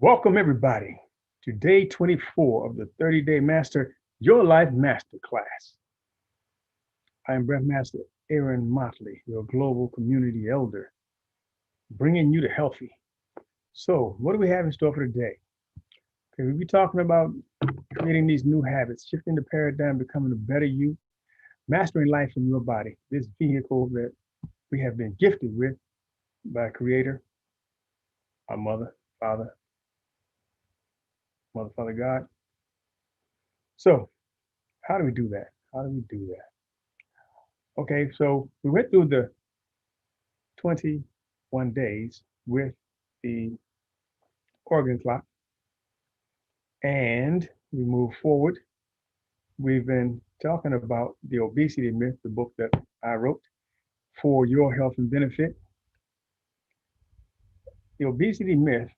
Welcome, everybody, to day 24 of the 30-Day Master Your Life Masterclass. I am Breath Master Aaron Motley, your global community elder, bringing you to healthy. So, what do we have in store for today? Okay, we'll be talking about creating these new habits, shifting the paradigm, becoming a better you, mastering life in your body, this vehicle that we have been gifted with by Creator, our Father, Mother, Father God. So, how do we do that? How do we do that? Okay, so we went through the 21 days with the organ clock and we move forward. We've been talking about the obesity myth, the book that I wrote for your health and benefit. The obesity myth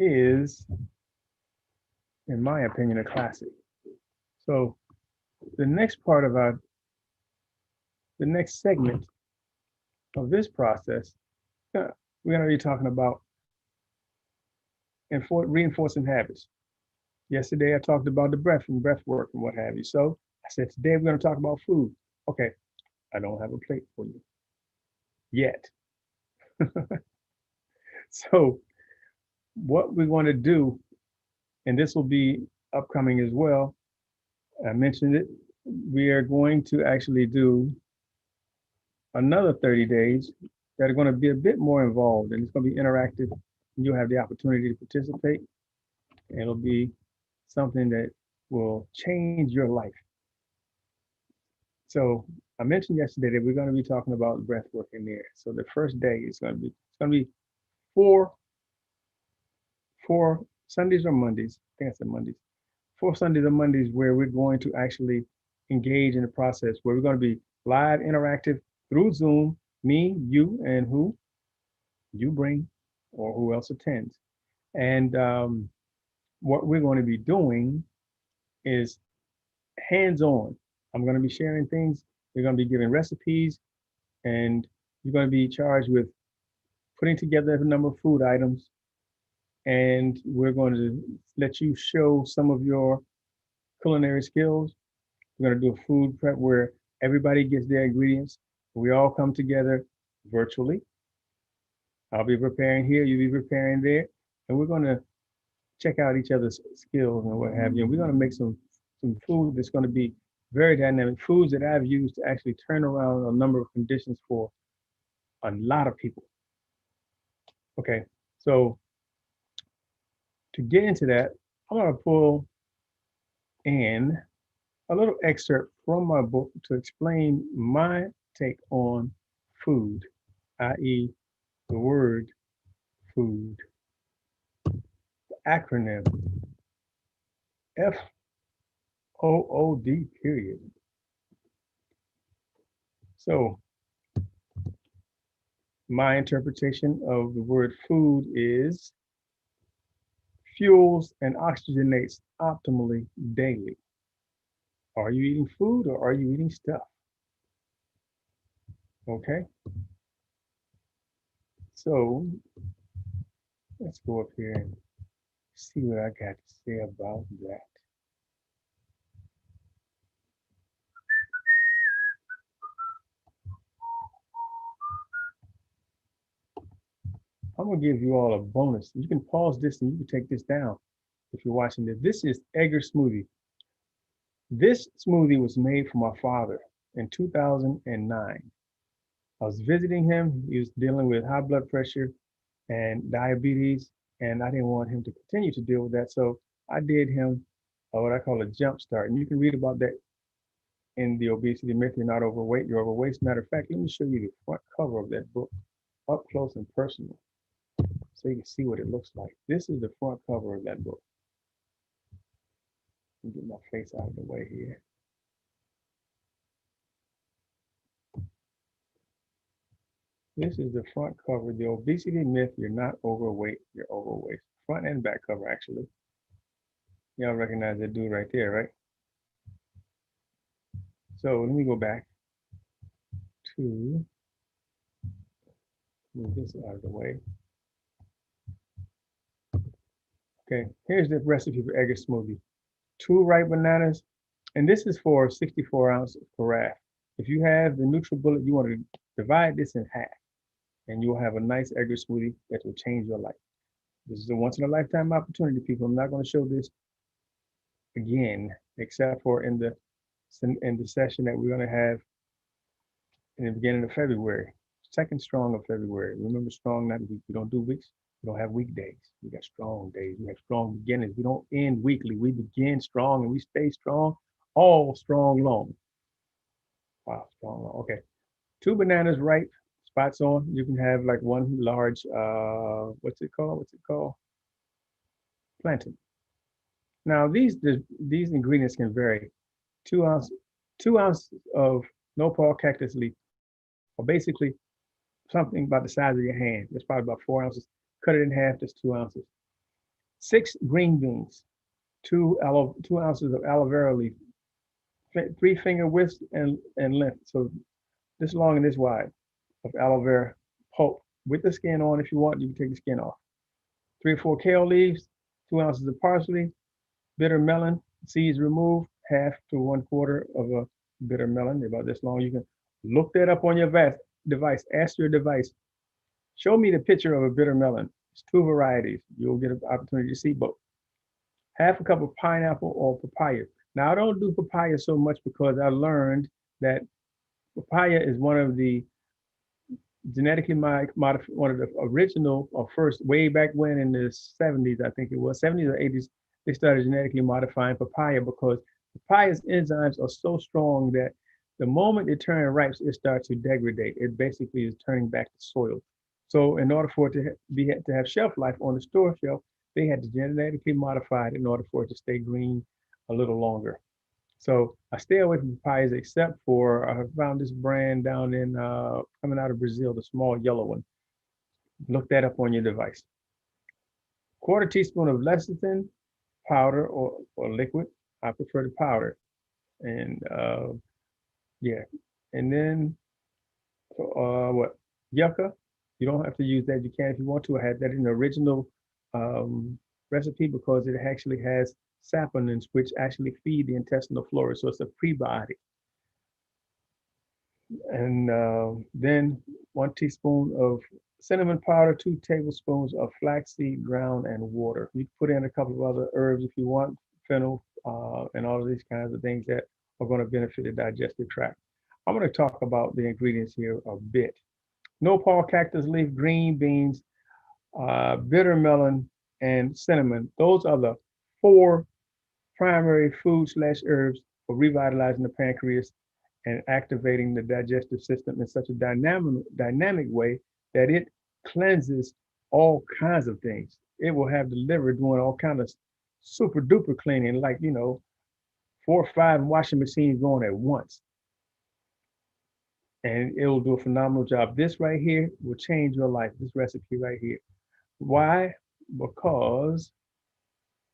is, in my opinion, a classic. So the next part of the next segment of this process, we're going to be talking about reinforcing habits. Yesterday, I talked about the breath and breath work and what have you. So I said, today we're going to talk about food. Okay, I don't have a plate for you yet. So what we want to do, and this will be upcoming as well, I mentioned it, we are going to actually do another 30 days that are going to be a bit more involved, and it's going to be interactive. You'll have the opportunity to participate, and it'll be something that will change your life. So I mentioned yesterday that we're going to be talking about breath work in there. So the first day is going to be four Sundays or Mondays. I think I said Mondays. 4 Sundays or Mondays where we're going to actually engage in the process where we're going to be live interactive through Zoom, me, you, and who you bring or who else attends. And what we're going to be doing is hands-on. I'm going to be sharing things. We're going to be giving recipes, and you're going to be charged with putting together a number of food items. And we're going to let you show some of your culinary skills. We're going to do a food prep where everybody gets their ingredients. We all come together virtually. I'll be preparing here, you'll be preparing there, and we're going to check out each other's skills and what have you. And we're going to make some food that's going to be very dynamic, foods that I've used to actually turn around a number of conditions for a lot of people. Okay, so to get into that, I'm going to pull in a little excerpt from my book to explain my take on food, i.e., the word food. The acronym F.O.O.D. period. So, my interpretation of the word food is fuels and oxygenates optimally daily. Are you eating food or are you eating stuff? Okay. So let's go up here and see what I got to say about that. I'm going to give you all a bonus. You can pause this and you can take this down if you're watching this. This is Edgar smoothie. This smoothie was made for my father in 2009. I was visiting him. He was dealing with high blood pressure and diabetes, and I didn't want him to continue to deal with that. So I did him what I call a jump start. And you can read about that in the Obesity Myth. You're not overweight, you're overweight. Matter of fact, let me show you the front cover of that book up close and personal so you can see what it looks like. This is the front cover of that book. Let me get my face out of the way here. This is the front cover, the Obesity Myth. You're not overweight, you're overweight. Front and back cover, actually. Y'all recognize that dude right there, right? So let me go back to move this out of the way. Okay, here's the recipe for Edgar smoothie. 2 ripe bananas, and this is for 64 ounces carafe. If you have the NutriBullet, you want to divide this in half, and you'll have a nice Edgar smoothie that will change your life. This is a once in a lifetime opportunity, people. I'm not going to show this again, except for in the session that we're going to have in the beginning of February, second strong of February. Remember, strong not week. We don't do weeks. We don't have weekdays. We got strong days. We have strong beginnings. We don't end weekly. We begin strong and we stay strong all strong long. Wow, strong long. Okay. 2 bananas ripe, spots on. You can have like one large, what's it called? What's it called? Plantain. Now these ingredients can vary. 2 ounces, 2 ounces of nopal cactus leaf, or basically something about the size of your hand. That's probably about 4 ounces. Cut it in half, that's 2 ounces. 6 green beans, 2 ounces of aloe vera leaf, 3 finger width and length. So this long and this wide of aloe vera pulp with the skin on. If you want, you can take the skin off. 3 or 4 kale leaves, 2 ounces of parsley, bitter melon, seeds removed, half to 1/4 of a bitter melon, about this long. You can look that up on your device. Ask your device, show me the picture of a bitter melon. It's 2 varieties. You'll get an opportunity to see both. Half a cup of pineapple or papaya. Now, I don't do papaya so much because I learned that papaya is one of the genetically modified, one of the original or first, way back when in the 70s, I think it was 70s or 80s, they started genetically modifying papaya because papaya's enzymes are so strong that the moment it turns ripe, it starts to degrade. It basically is turning back to soil. So in order for it to have shelf life on the store shelf, they had to genetically modify it in order for it to stay green a little longer. So I stay away from papayas except for I found this brand down in coming out of Brazil, the small yellow one. Look that up on your device. Quarter teaspoon of lecithin powder or liquid. I prefer the powder. And yeah, and then what? Yucca. You don't have to use that. You can if you want to. I had that in the original um, recipe because it actually has saponins, which actually feed the intestinal flora. So it's a prebiotic. And then 1 teaspoon of cinnamon powder, 2 tablespoons of flaxseed ground, and water. You can put in a couple of other herbs if you want, fennel, and all of these kinds of things that are going to benefit the digestive tract. I'm going to talk about the ingredients here a bit. Nopal cactus leaf, green beans, bitter melon, and cinnamon. Those are the 4 primary food slash herbs for revitalizing the pancreas and activating the digestive system in such a dynamic way that it cleanses all kinds of things. It will have the liver doing all kinds of super duper cleaning, like 4 or 5 washing machines going at once, and it will do a phenomenal job. This right here will change your life. This recipe right here. Why? Because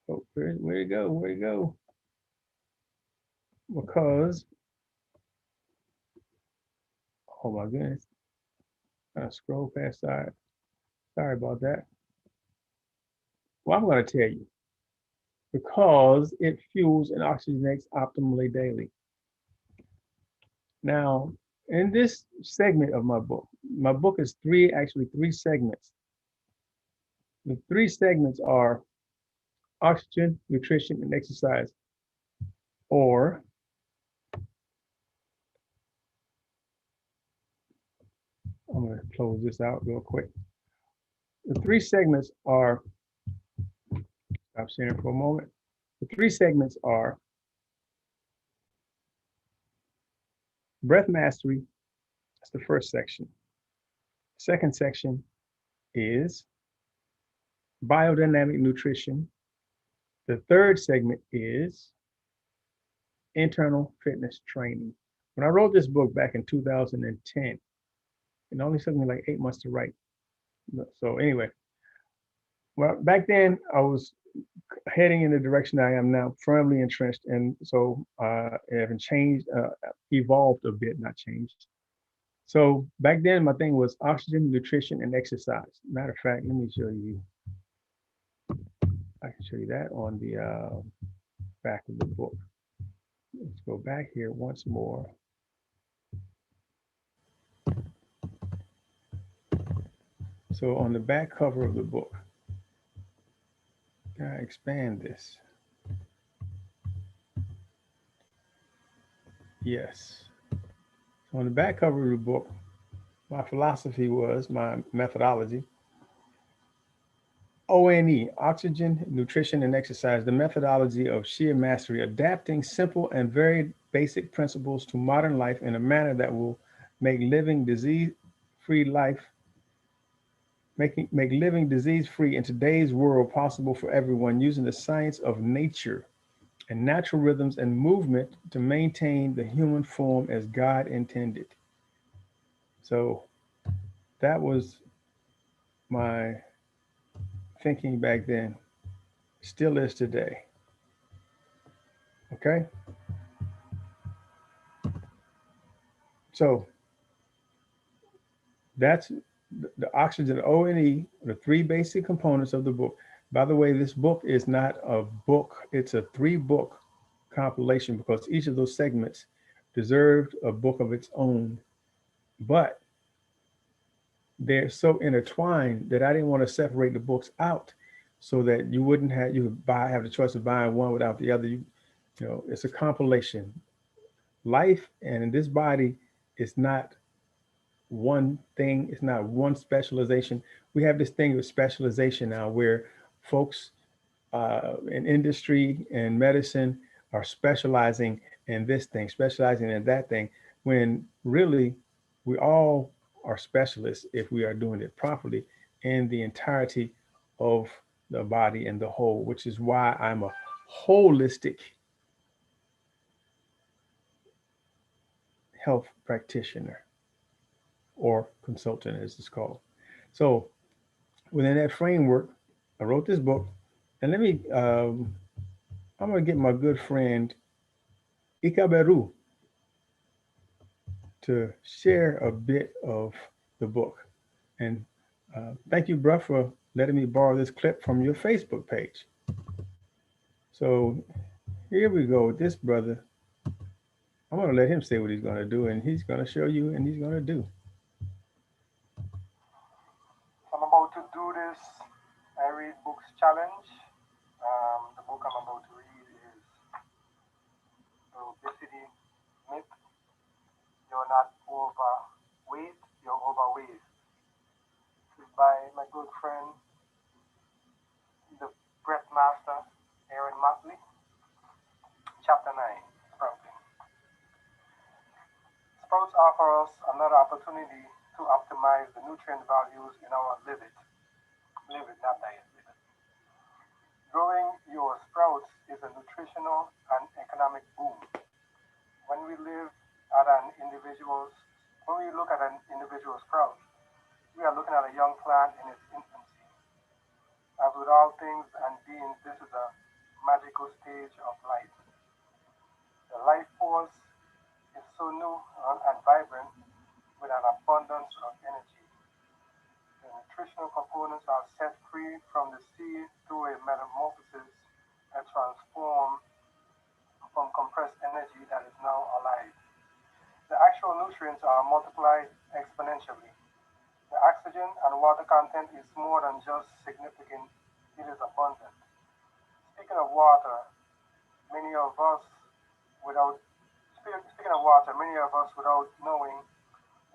where you go? Where you go? Because oh my goodness, I scroll past side. Sorry about that. Well, I'm going to tell you because it fuels and oxygenates optimally daily. Now, in this segment of my book is actually three segments. The 3 segments are oxygen, nutrition, and exercise. Or I'm going to close this out real quick. The 3 segments are, stop sharing for a moment. The 3 segments are breath mastery. That's the first section. Second section is biodynamic nutrition. The third segment is internal fitness training. When I wrote this book back in 2010, it only took me like 8 months to write. So anyway, well, back then I was heading in the direction I am now, firmly entrenched, and so I haven't changed, evolved a bit, not changed. So back then my thing was oxygen, nutrition, and exercise. Matter of fact, let me show you. I can show you that on the back of the book. Let's go back here once more. So on the back cover of the book, I expand this. Yes. So on the back cover of the book, my philosophy was, my methodology, ONE, oxygen, nutrition, and exercise, the methodology of sheer mastery, adapting simple and very basic principles to modern life in a manner that will make living disease-free life, make living disease-free in today's world possible for everyone using the science of nature and natural rhythms and movement to maintain the human form as God intended. So that was my thinking back then, still is today. Okay? So that's the oxygen, O and E, the three basic components of the book. By the way, this book is not a book, it's a 3-book compilation because each of those segments deserved a book of its own. But they're so intertwined that I didn't want to separate the books out so that you wouldn't have, you would have the choice of buying one without the other. You know, it's a compilation. Life and this body is not one thing, it's not one specialization. We have this thing of specialization now where folks in industry and medicine are specializing in this thing, specializing in that thing, when really we all are specialists if we are doing it properly in the entirety of the body and the whole, which is why I'm a holistic health practitioner or consultant, as it's called. So within that framework, I wrote this book, and I'm gonna get my good friend Ikaberu to share a bit of the book. And thank you, bruh, for letting me borrow this clip from your Facebook page. So here we go. This brother, I'm gonna let him say what he's gonna do, and he's gonna show you, and he's gonna do. I'm about to do this I read books challenge. The book I'm about to read is The Obesity Myth. You're not overweight, you're overweight. It's by my good friend, the breath master, Aaron Motley. Chapter 9, Sprouting. Sprouts offer us another opportunity to optimize the nutrient values in our not diet, live it. Growing your sprouts is a nutritional and economic boom. When we live at an individual's, when we look at an individual sprout, we are looking at a young plant in its infancy. As with all things and beings, this is a magical stage of life. The life force is so new and vibrant with an abundance of energy. The nutritional components are set free from the seed through a metamorphosis and transformed from compressed energy that is now alive. The actual nutrients are multiplied exponentially. The oxygen and water content is more than just significant, it is abundant. Speaking of water, many of us without speaking of water, many of us without knowing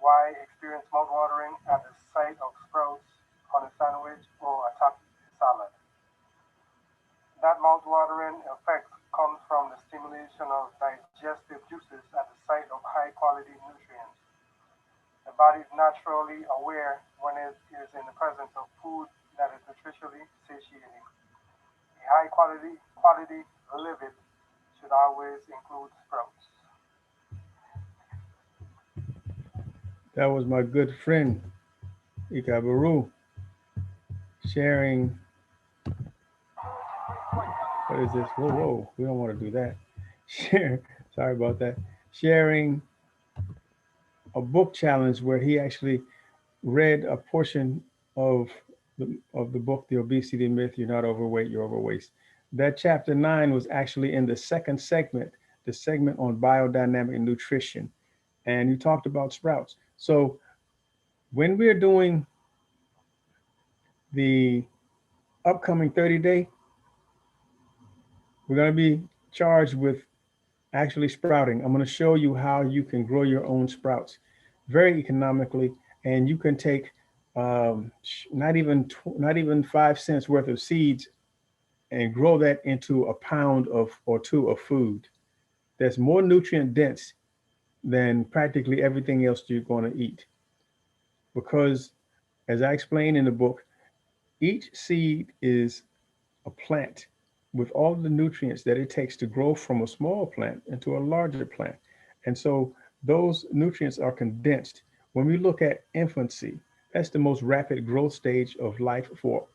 why experience mouthwatering at the sight of sprouts on a sandwich or atop a salad. That mouthwatering effect comes from the stimulation of digestive juices at the site of high quality nutrients. The body is naturally aware when it is in the presence of food that is nutritionally satiating. A quality livid should always include sprouts. That was my good friend Ikaberu sharing. What is this? Whoa, whoa! We don't want to do that. Share. Sorry about that. Sharing a book challenge where he actually read a portion of of the book, The Obesity Myth, You're Not Overweight, You're Overwaste. That chapter 9 was actually in the second segment, the segment on biodynamic nutrition. And you talked about sprouts. So when we're doing the upcoming 30-day, we're going to be charged with actually sprouting. I'm going to show you how you can grow your own sprouts very economically, and you can take not even 5 cents worth of seeds and grow that into a pound of or two of food that's more nutrient dense than practically everything else you're going to eat. Because, as I explained in the book, each seed is a plant with all the nutrients that it takes to grow from a small plant into a larger plant. And so those nutrients are condensed. When we look at infancy, that's the most rapid growth stage of life for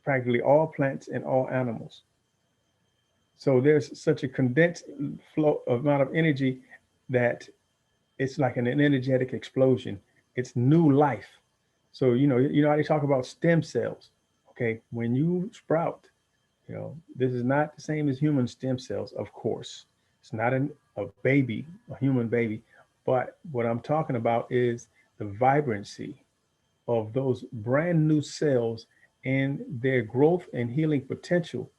practically all plants and all animals. So there's such a condensed flow amount of energy that it's like an energetic explosion. It's new life. So you know how they talk about stem cells. Okay, when you sprout, this is not the same as human stem cells, of course. It's not a baby, a human baby. But what I'm talking about is the vibrancy of those brand new cells and their growth and healing potential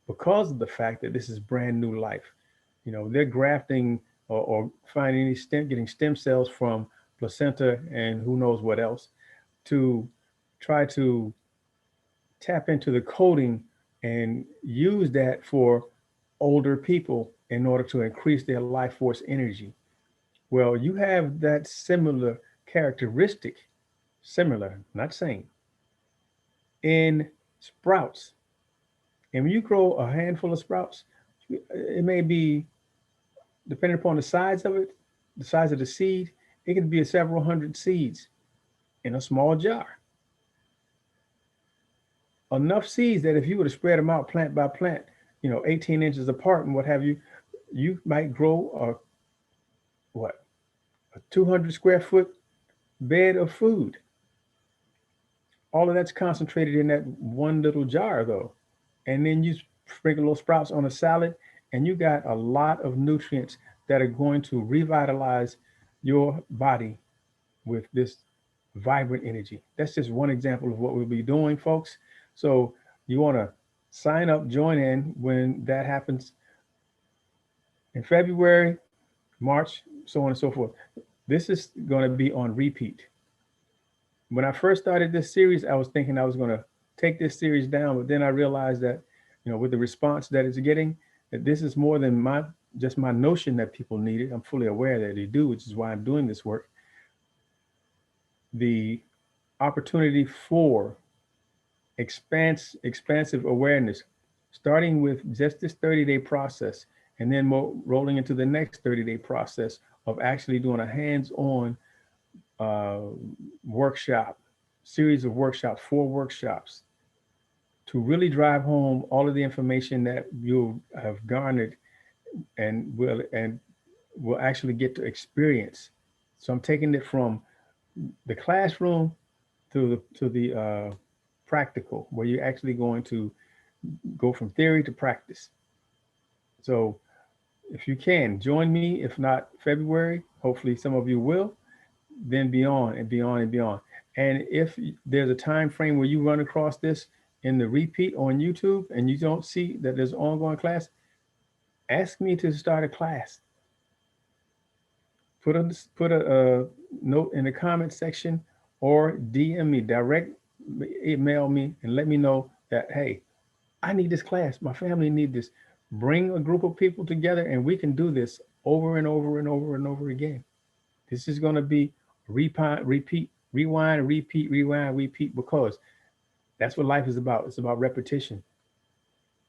because of the fact that this is brand new life. They're grafting or finding getting stem cells from placenta and who knows what else to try to tap into the coding and use that for older people in order to increase their life force energy. Well, you have that similar characteristic, similar, not same, in sprouts. And when you grow a handful of sprouts, it may be, depending upon the size of it, the size of the seed, it could be several hundred seeds in a small jar. Enough seeds that if you were to spread them out plant by plant, 18 inches apart and what have you, you might grow a 200 square foot bed of food. All of that's concentrated in that one little jar, though. And then you sprinkle those sprouts on a salad, and you got a lot of nutrients that are going to revitalize your body with this vibrant energy. That's just one example of what we'll be doing, folks. So you want to sign up, join in when that happens in February, March, so on and so forth. This is going to be on repeat. When I first started this series, I was thinking I was going to take this series down, but then I realized that, with the response that it's getting, that this is more than just my notion that people need it. I'm fully aware that they do, which is why I'm doing this work. The opportunity for expansive awareness, starting with just this 30-day process, and then rolling into the next 30-day process of actually doing a hands-on uh, workshop, series of workshops, 4 workshops, to really drive home all of the information that you have garnered and will actually get to experience. So I'm taking it from the classroom to the practical, where you're actually going to go from theory to practice. So if you can join me, if not February, hopefully some of you will, then beyond and beyond and beyond. And if there's a time frame where you run across this in the repeat on YouTube and you don't see that there's ongoing class, ask me to start a class. Put a put a note in the comment section or DM me, direct email me, and let me know that, hey, I need this class. My family need this. Bring a group of people together and we can do this over and over and over and over again. This is going to be repeat, rewind, repeat, rewind, repeat, because that's what life is about. It's about repetition.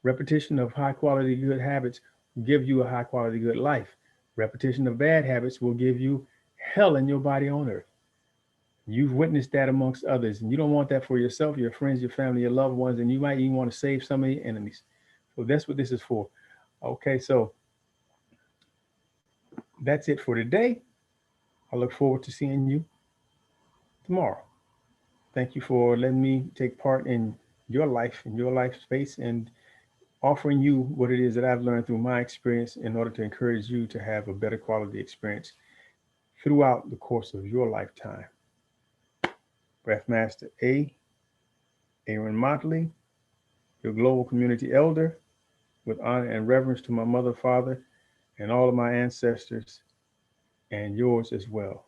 Repetition of high quality good habits will give you a high quality good life. Repetition of bad habits will give you hell in your body on earth. You've witnessed that amongst others, and you don't want that for yourself, your friends, your family, your loved ones, and you might even want to save some of your enemies. So that's what this is for. Okay, so that's it for today. I look forward to seeing you tomorrow. Thank you for letting me take part in your life space, and offering you what it is that I've learned through my experience in order to encourage you to have a better quality experience throughout the course of your lifetime. Breathmaster Aaron Motley, your global community elder, with honor and reverence to my mother, father, and all of my ancestors, and yours as well.